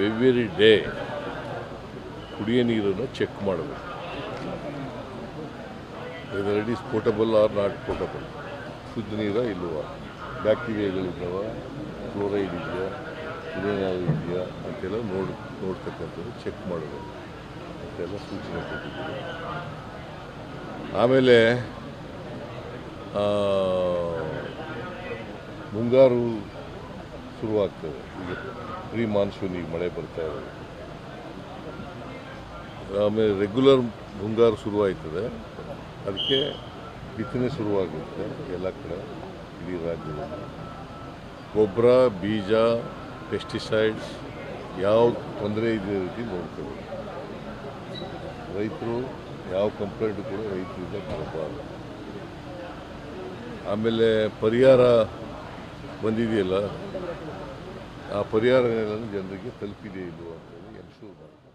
Every day ಕುಡಿಯೋ ನೀರನ್ನು check ಮಾಡಬೇಕು. Whether it is portable or not portable, ಶುದ್ಧ ನೀರ ಇಲ್ಲವ, ಬ್ಯಾಕ್ಟೀರಿಯಾಗಳಿದ್ದಾವ, ಫ್ಲೋರೈಡ್ ಇದೆಯಾ, ಇನ್ನೇನಾದ್ರು ಇದೆಯಾ ಅಂತೆಲ್ಲ ನೋಡ್ತಕ್ಕಂಥದ್ದು, ಚೆಕ್ ಮಾಡಬೇಕು ಅಂತೆಲ್ಲ ಸೂಚನೆ ಕೊಟ್ಟಿದ್ದೀವಿ. ಆಮೇಲೆ ಮುಂಗಾರು ಶುರುವಾಗ್ತದೆ. ಈಗ ಪ್ರೀ ಮಾನ್ಸೂನ್ ಈಗ ಮಳೆ ಬರ್ತಾ ಇರೋದು. ಆಮೇಲೆ ರೆಗ್ಯುಲರ್ ಮುಂಗಾರು ಶುರುವಾಯ್ತದೆ, ಅದಕ್ಕೆ ಬಿತ್ತನೆ ಶುರುವಾಗುತ್ತೆ ಎಲ್ಲ ಕಡೆ ಇಡೀ ರಾಜ್ಯದಲ್ಲಿ. ಗೊಬ್ಬರ, ಬೀಜ, ಪೆಸ್ಟಿಸೈಡ್ಸ್ ಯಾವ ತೊಂದರೆ ಇದೇ ರೀತಿ ನೋಡ್ಕೋಬೇಕು. ರೈತರು ಯಾವ ಕಂಪ್ಲೇಂಟ್ ಕೂಡ ರೈತರಿಂದ ಬರಬಾರ್ದು. ಆಮೇಲೆ ಪರಿಹಾರ ಬಂದಿದೆಯಲ್ಲ, ಆ ಪರಿಹಾರ ಜನರಿಗೆ ತಲುಪಿದೆ ಇಲ್ಲವೋ ಅಂತೇಳಿ ಎನ್ಶೂರ್ ಮಾಡಬೇಕು.